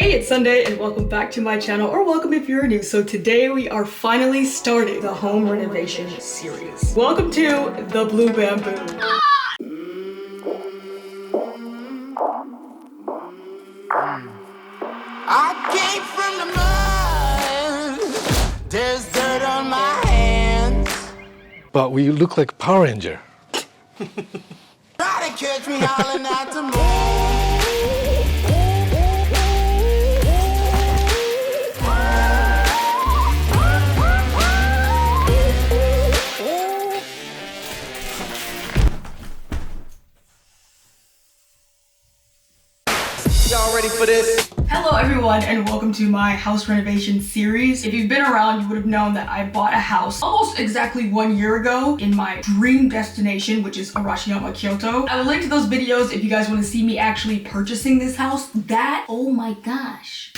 Hey, it's Sunday and welcome back to my channel, or welcome if you're new. So today we are finally starting the home renovation series. Welcome to the Blue Bamboo. I came from the mud. There's dirt on my hands. But we look like Power Ranger. Try to catch me howling at the moon. Y'all ready for this? Hello everyone and welcome to my house renovation series. If you've been around, you would have known that I bought a house almost exactly 1 year ago in my dream destination, which is Arashiyama, Kyoto. I will link to those videos if you guys want to see me actually purchasing this house. Oh my gosh.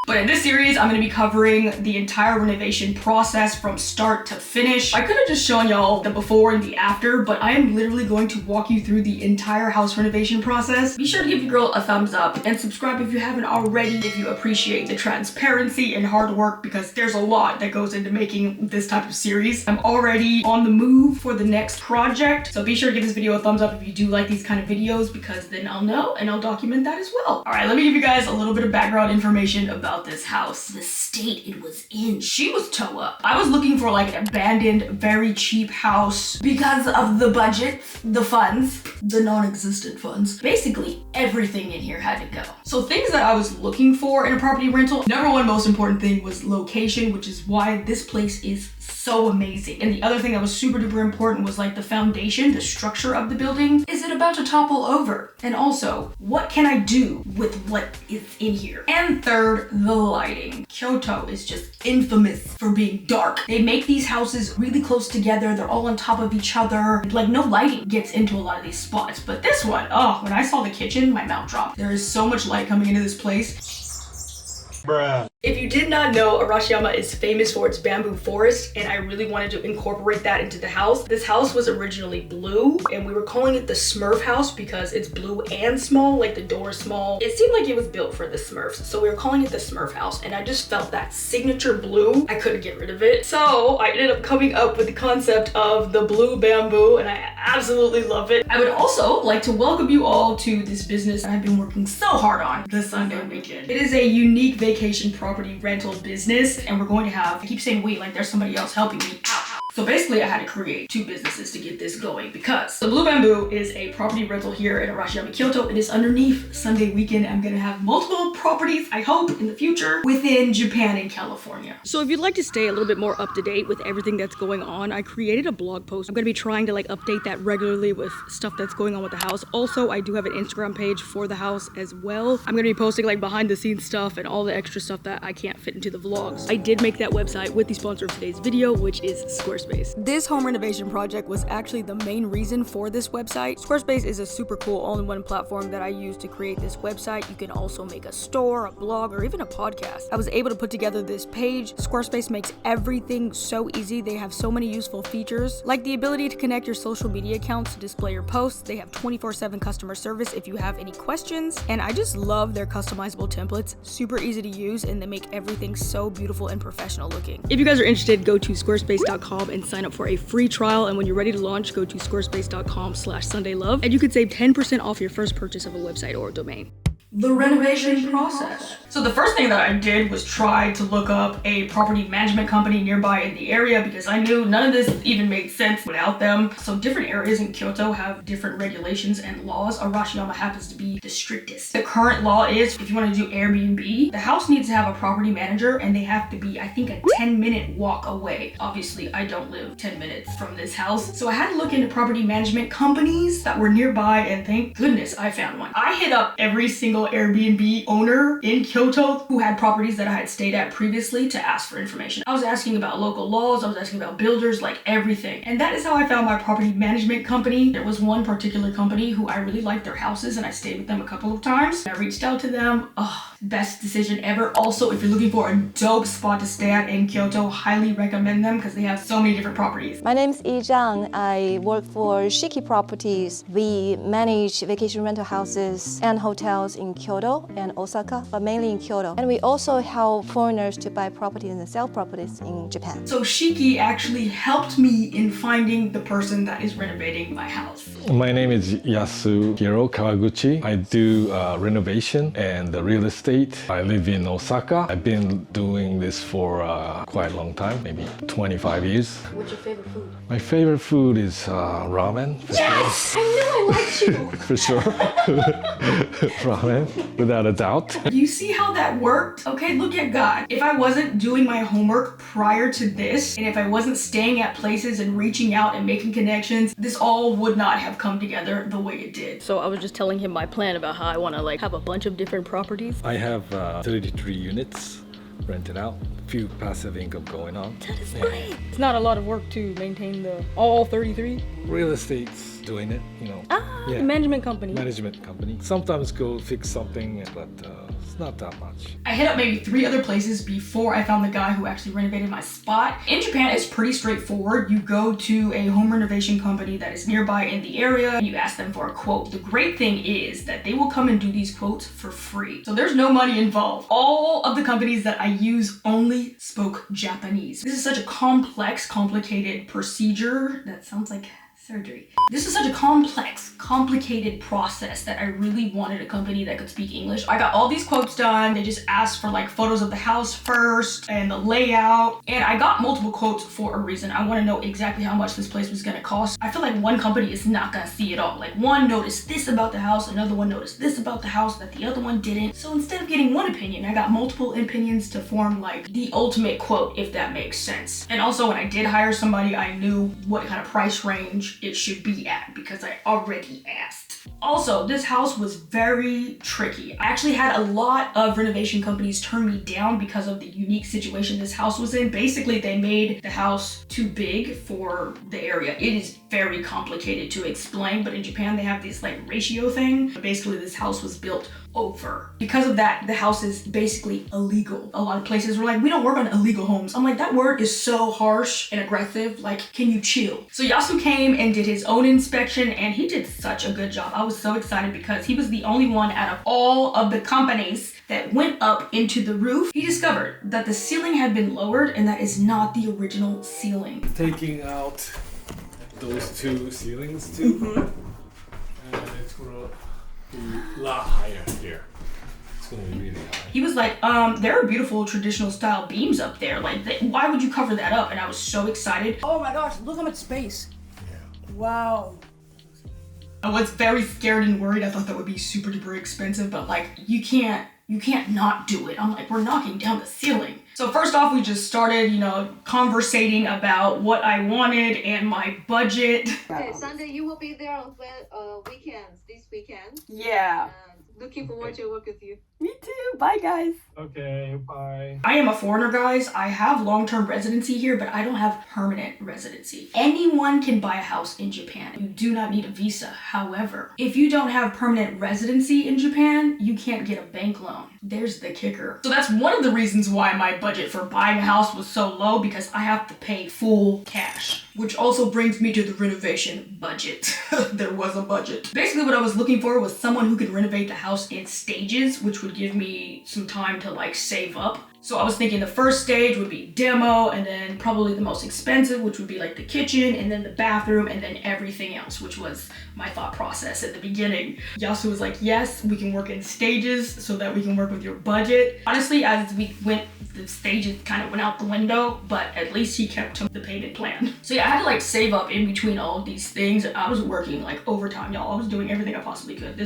But in this series, I'm going to be covering the entire renovation process from start to finish. I could have just shown y'all the before and the after, but I am literally going to walk you through the entire house renovation process. Be sure to give your girl a thumbs up and subscribe if you haven't already, if you appreciate the transparency and hard work, because there's a lot that goes into making this type of series. I'm already on the move for the next project, so be sure to give this video a thumbs up if you do like these kind of videos, because then I'll know and I'll document that as well. All right, let me give you guys a little bit of background information about this house. The state it was in. She was toe up. I was looking for like an abandoned, very cheap house because of the budget, the funds, the non-existent funds. Basically, everything in here had to go. So things that I was looking for in a property rental, number one most important thing was location, which is why this place is so amazing. And the other thing that was super duper important was like the foundation, the structure of the building. Is it about to topple over? And also, what can I do with what is in here? And third, the lighting. Kyoto is just infamous for being dark. They make these houses really close together. They're all on top of each other. Like no lighting gets into a lot of these spots. But this one, oh, when I saw the kitchen, my mouth dropped. There is so much light coming into this place. Bruh. If you did not know, Arashiyama is famous for its bamboo forest, and I really wanted to incorporate that into the house. This house was originally blue, and we were calling it the Smurf house because it's blue and small, like the door is small. It seemed like it was built for the Smurfs, so we were calling it the Smurf house, and I just felt that signature blue. I couldn't get rid of it. So I ended up coming up with the concept of the blue bamboo, and I absolutely love it. I would also like to welcome you all to this business I've been working so hard on, the Sunday weekend. It is a unique vacation property rental business, and we're going to have, I keep saying wait like there's somebody else helping me out. So basically I had to create two businesses to get this going, because the Blue Bamboo is a property rental here in Arashiyama, Kyoto. It is underneath Sunday weekend. I'm gonna have multiple properties, I hope, in the future within Japan and California. So if you'd like to stay a little bit more up to date with everything that's going on, I created a blog post. I'm gonna be trying to like update that regularly with stuff that's going on with the house. Also, I do have an Instagram page for the house as well. I'm gonna be posting like behind the scenes stuff and all the extra stuff that I can't fit into the vlogs. I did make that website with the sponsor of today's video, which is Squarespace. This home renovation project was actually the main reason for this website. Squarespace is a super cool all-in-one platform that I use to create this website. You can also make a store, a blog, or even a podcast. I was able to put together this page. Squarespace makes everything so easy. They have so many useful features, like the ability to connect your social media accounts to display your posts. They have 24/7 customer service if you have any questions. And I just love their customizable templates. Super easy to use, and they make everything so beautiful and professional looking. If you guys are interested, go to squarespace.com and sign up for a free trial, and when you're ready to launch, go to squarespace.com/Sundaiklove, and you could save 10% off your first purchase of a website or a domain. The renovation process. So the first thing that I did was try to look up a property management company nearby in the area, because I knew none of this even made sense without them. So different areas in Kyoto have different regulations and laws. Arashiyama happens to be the strictest. The current law is if you want to do Airbnb, the house needs to have a property manager, and they have to be, I think, a 10-minute walk away. Obviously, I don't live 10 minutes from this house, so I had to look into property management companies that were nearby, and thank goodness I found one. I hit up every single Airbnb owner in Kyoto who had properties that I had stayed at previously to ask for information. I was asking about local laws, I was asking about builders, like everything. And that is how I found my property management company. There was one particular company who I really liked their houses, and I stayed with them a couple of times. I reached out to them. Oh, best decision ever. Also, if you're looking for a dope spot to stay at in Kyoto, highly recommend them because they have so many different properties. My name is Yi Zhang. I work for Shiki Properties. We manage vacation rental houses and hotels in in Kyoto and Osaka, but mainly in Kyoto. And we also help foreigners to buy properties and sell properties in Japan. So Shiki actually helped me in finding the person that is renovating my house. My name is Yasuhiro Kawaguchi. I do renovation and real estate. I live in Osaka. I've been doing this for quite a long time, maybe 25 years. What's your favorite food? My favorite food is ramen. Yes! I knew I liked you! For sure. Ramen, without a doubt. You see how that worked? Okay, look at God. If I wasn't doing my homework prior to this, and if I wasn't staying at places and reaching out and making connections, this all would not have come together the way it did. So I was just telling him my plan about how I want to have a bunch of different properties. I have 33 units rented out. Few passive income going on. That is great. It's not a lot of work to maintain all 33. Real estate's doing it, Yeah. Management company. Management company. Sometimes go fix something, but it's not that much. I hit up maybe 3 other places before I found the guy who actually renovated my spot. In Japan, it's pretty straightforward. You go to a home renovation company that is nearby in the area and you ask them for a quote. The great thing is that they will come and do these quotes for free. So there's no money involved. All of the companies that I use only spoke Japanese. This is such a complex, complicated procedure. That sounds like surgery. This is such a complex, complicated process that I really wanted a company that could speak English. I got all these quotes done. They just asked for photos of the house first and the layout. And I got multiple quotes for a reason. I want to know exactly how much this place was going to cost. I feel like one company is not going to see it all. One noticed this about the house, another one noticed this about the house that the other one didn't. So instead of getting one opinion, I got multiple opinions to form the ultimate quote, if that makes sense. And also when I did hire somebody, I knew what kind of price range it should be at because I already asked. Also, this house was very tricky. I actually had a lot of renovation companies turn me down because of the unique situation this house was in. Basically, they made the house too big for the area. It is very complicated to explain, but in Japan, they have this ratio thing. Basically, this house was built over. Because of that, the house is basically illegal. A lot of places were like, we don't work on illegal homes. I'm like, that word is so harsh and aggressive. Can you chill? So Yasu came and did his own inspection and he did such a good job. I was so excited because he was the only one out of all of the companies that went up into the roof. He discovered that the ceiling had been lowered and that is not the original ceiling. Taking out those 2 ceilings too. And it's gonna be a lot higher here. It's gonna be really high. He was like, there are beautiful traditional style beams up there. Why would you cover that up? And I was so excited. Oh my gosh, look how much space. Yeah. Wow. I was very scared and worried. I thought that would be super duper expensive, but you can't not do it. I'm like, we're knocking down the ceiling. So first off, we just started, conversating about what I wanted and my budget. Okay, Sunday you will be there on weekends, this weekend. Yeah. Looking forward to work with you. Me too. Bye, guys. Okay, bye. I am a foreigner, guys. I have long-term residency here, but I don't have permanent residency. Anyone can buy a house in Japan. You do not need a visa. However, if you don't have permanent residency in Japan, you can't get a bank loan. There's the kicker. So that's one of the reasons why my budget for buying a house was so low, because I have to pay full cash. Which also brings me to the renovation budget. There was a budget. Basically what I was looking for was someone who could renovate the house in stages, which would give me some time to save up. So I was thinking the first stage would be demo, and then probably the most expensive, which would be the kitchen, and then the bathroom, and then everything else, which was my thought process at the beginning. Yasu was like, yes, we can work in stages so that we can work with your budget. Honestly, as we went, the stages kind of went out the window, but at least he kept to the payment plan. So yeah, I had to save up in between all of these things. I was working overtime, y'all. I was doing everything I possibly could.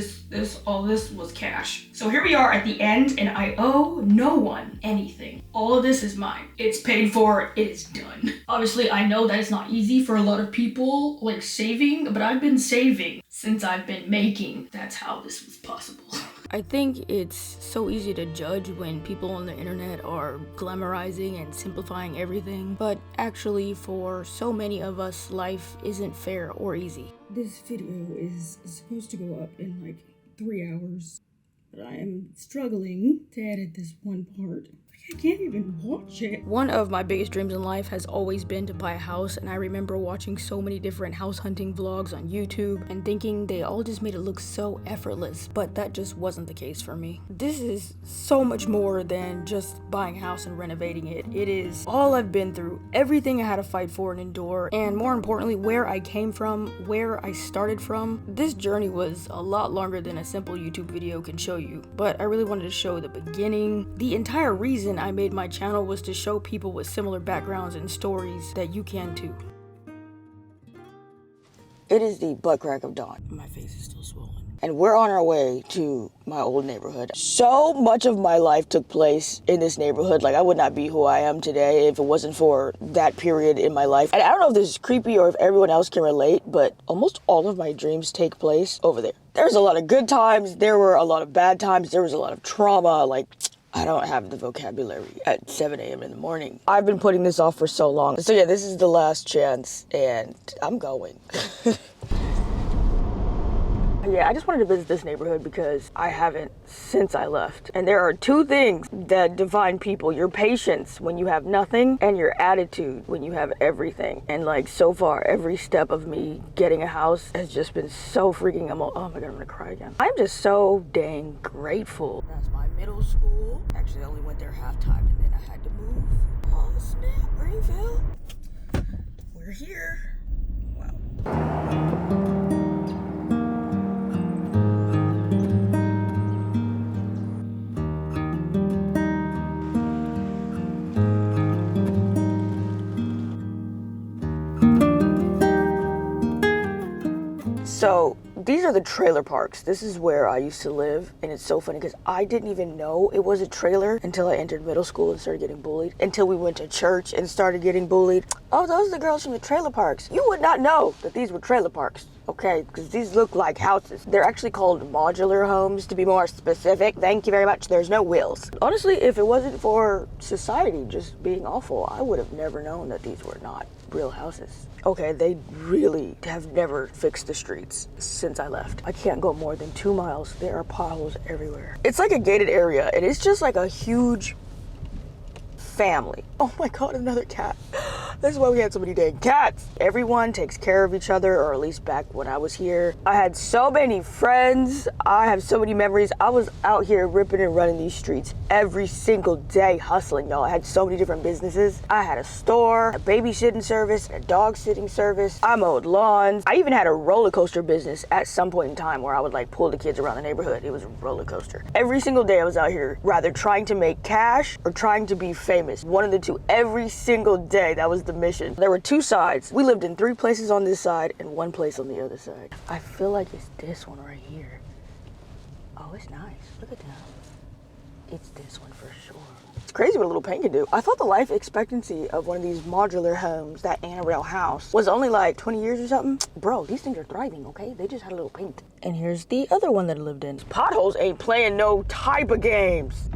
All this was cash. So here we are at the end, and I owe no one anything. All of this is mine. It's paid for, it is done. Obviously, I know that it's not easy for a lot of people, saving, but I've been saving since I've been making. That's how this was possible. I think it's so easy to judge when people on the internet are glamorizing and simplifying everything, but actually for so many of us, life isn't fair or easy. This video is supposed to go up in 3 hours, but I am struggling to edit this one part I can't even watch it. One of my biggest dreams in life has always been to buy a house, and I remember watching so many different house hunting vlogs on YouTube and thinking they all just made it look so effortless, but that just wasn't the case for me. This is so much more than just buying a house and renovating it. It is all I've been through, everything I had to fight for and endure, and more importantly, where I came from, where I started from. This journey was a lot longer than a simple YouTube video can show you, but I really wanted to show the beginning. The entire reason I made my channel was to show people with similar backgrounds and stories that you can too. It is the butt crack of dawn. My face is still swollen. And we're on our way to my old neighborhood. So much of my life took place in this neighborhood. Like, I would not be who I am today if it wasn't for that period in my life. And I don't know if this is creepy or if everyone else can relate, but almost all of my dreams take place over there. There's a lot of good times. There were a lot of bad times. There was a lot of trauma. Like, I don't have the vocabulary at 7 a.m. in the morning. I've been putting this off for so long. So yeah, this is the last chance and I'm going. Yeah, I just wanted to visit this neighborhood because I haven't since I left. And there are two things that define people: your patience when you have nothing and your attitude when you have everything. And like, so far, every step of me getting a house has just been so freaking, oh my God, I'm gonna cry again. I'm just so dang grateful. That's my middle school. Actually, I only went there half-time and then I had to move. Oh snap, Greenville. We're here. Wow. So these are the trailer parks. This is where I used to live, and it's so funny because I didn't even know it was a trailer until I entered middle school and started getting bullied, until we went to church and started getting bullied. Oh, those are the girls from the trailer parks. You would not know that these were trailer parks, okay? Because these look like houses. They're actually called modular homes, to be more specific. Thank you very much. There's no wheels. Honestly, if it wasn't for society just being awful, I would have never known that these were not real houses. Okay, they really have never fixed the streets since I left. I can't go more than 2 miles. There are potholes everywhere. It's like a gated area, and it's just like a huge family. Oh my God, another cat. That's why we had so many dang cats. Everyone takes care of each other, or at least back when I was here. I had so many friends. I have so many memories. I was out here ripping and running these streets every single day, hustling, y'all. I had so many different businesses. I had a store, a babysitting service, a dog sitting service. I mowed lawns. I even had a roller coaster business at some point in time where I would like pull the kids around the neighborhood. It was a roller coaster. Every single day I was out here rather trying to make cash or trying to be famous. One of the two. Every single day, that was the mission. There were two sides. We lived in 3 places on this side and 1 place on the other side. I feel like it's this one right here. Oh, it's nice. Look at that. It's this one for sure. It's crazy what a little paint can do. I thought the life expectancy of one of these modular homes, that Annabelle house, was only like 20 years or something. Bro, these things are thriving, okay? They just had a little paint. And here's the other one that I lived in. Potholes ain't playing no type of games.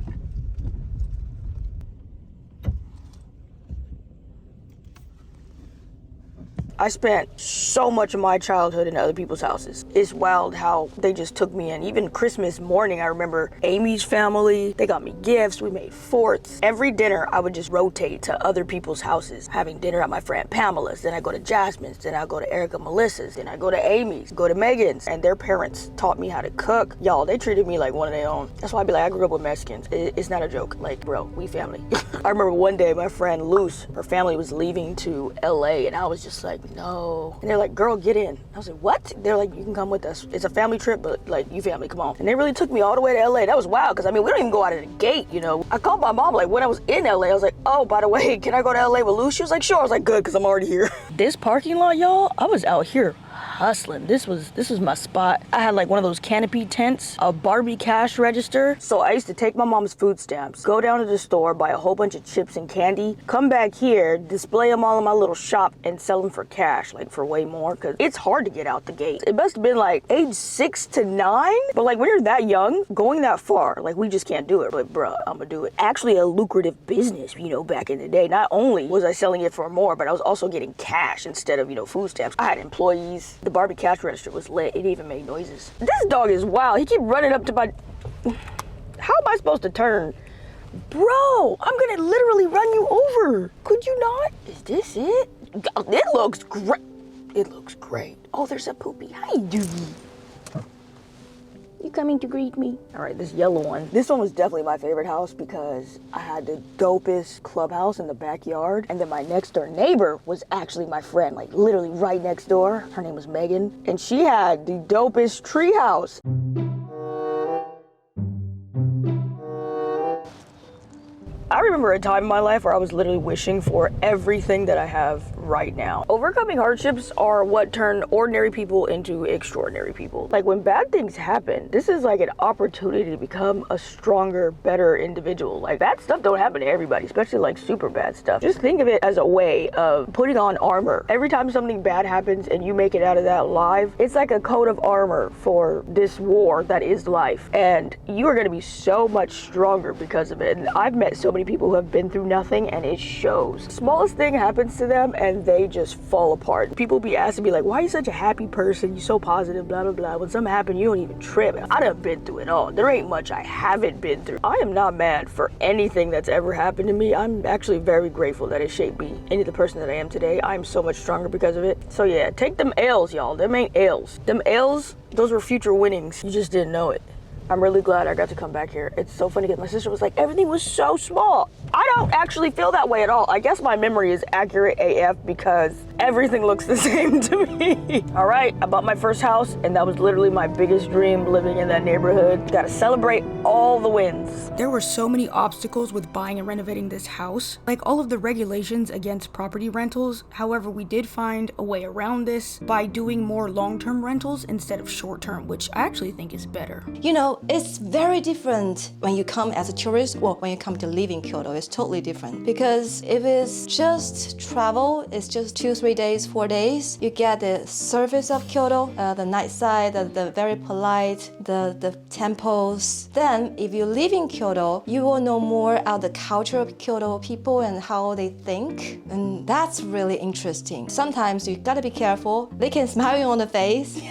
I spent so much of my childhood in other people's houses. It's wild how they just took me in. Even Christmas morning, I remember Amy's family, they got me gifts, we made forts. Every dinner, I would just rotate to other people's houses, having dinner at my friend Pamela's, then I go to Jasmine's, then I go to Erica Melissa's, then I go to Amy's, go to Megan's, and their parents taught me how to cook. Y'all, they treated me like one of their own. That's why I be like, I grew up with Mexicans. It's not a joke. Like, bro, we family. I remember one day, my friend Luce, her family was leaving to LA, and I was just like, no. And they're like, girl, get in. I was like, what? They're like, you can come with us. It's a family trip, but like, you family, come on. And they really took me all the way to LA. That was wild, because I mean, we don't even go out of the gate, you know. I called my mom, like, when I was in LA, I was like, oh, by the way, can I go to LA with Lou? She was like, sure. I was like, good, because I'm already here. This parking lot, y'all, I was out here hustling. This was my spot. I had like one of those canopy tents, a Barbie cash register. So I used to take my mom's food stamps, go down to the store, buy a whole bunch of chips and candy, come back here, display them all in my little shop and sell them for cash, like for way more, because it's hard to get out the gate. It must have been like age 6 to 9, but like when you're that young, going that far, like we just can't do it. But bruh, I'm gonna do it. Actually a lucrative business, you know, back in the day. Not only was I selling it for more, but I was also getting cash instead of, you know, food stamps. I had employees. The Barbie cash register was lit. It even made noises. This dog is wild. He keep running up to my... How am I supposed to turn Bro, I'm gonna literally run you over. Could you not? Is this it? It looks great. It looks great. Oh, there's a poopy. How you doing? You coming to greet me? All right, this yellow one. This one was definitely my favorite house because I had the dopest clubhouse in the backyard. And then my next door neighbor was actually my friend, like literally right next door. Her name was Megan. And she had the dopest tree house. I remember a time in my life where I was literally wishing for everything that I have right now. Overcoming hardships are what turn ordinary people into extraordinary people. Like when bad things happen, this is like an opportunity to become a stronger, better individual. Like bad stuff don't happen to everybody, especially like super bad stuff. Just think of it as a way of putting on armor. Every time something bad happens and you make it out of that alive, it's like a coat of armor for this war that is life. And you are gonna be so much stronger because of it. And I've met so many people who have been through nothing and it shows. Smallest thing happens to them and they just fall apart. People be asking me like, why are you such a happy person? You're so positive, blah, blah, blah. When something happens, you don't even trip. I done been through it all. There ain't much I haven't been through. I am not mad for anything that's ever happened to me. I'm actually very grateful that it shaped me into the person that I am today. I'm so much stronger because of it. So yeah, take them L's, y'all. Them ain't L's. Them L's, those were future winnings. You just didn't know it. I'm really glad I got to come back here. It's so funny because my sister was like, everything was so small. I don't actually feel that way at all. I guess my memory is accurate AF because everything looks the same to me. All right, I bought my first house and that was literally my biggest dream, living in that neighborhood. Gotta celebrate all the wins. There were so many obstacles with buying and renovating this house, like all of the regulations against property rentals. However, we did find a way around this by doing more long-term rentals instead of short-term, which I actually think is better. You know, it's very different when you come as a tourist or when you come to live in Kyoto. It's totally different. Because if it's just travel, it's just 2-3 days, 4 days, you get the surface of Kyoto, the night side, the very polite, the temples. Then if you live in Kyoto, you will know more about the culture of Kyoto people and how they think. And that's really interesting. Sometimes you gotta be careful. They can smile you on the face.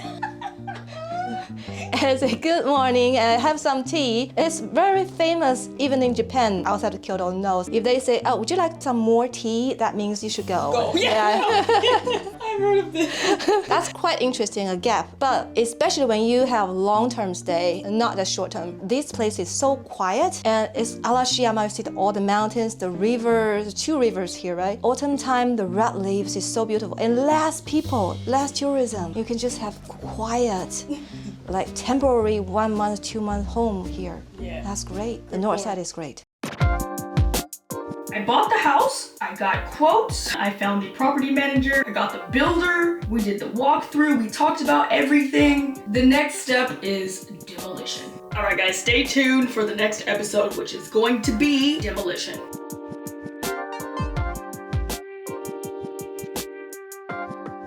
And say good morning and have some tea. It's very famous even in Japan. Outside of Kyoto knows. If they say, oh, would you like some more tea? That means you should go. Yeah. I've heard of this. That's quite interesting, a gap. But especially when you have long-term stay, not just short-term. This place is so quiet and it's Arashiyama. You see all the mountains, the rivers, 2 rivers here, right? Autumn time, the red leaves is so beautiful. And less people, less tourism. You can just have quiet. Like temporary 1 month, 2 month home here. Yeah. That's great. The north side is great. I bought the house, I got quotes, I found the property manager, I got the builder, we did the walkthrough, we talked about everything. The next step is demolition. All right guys, stay tuned for the next episode, which is going to be demolition.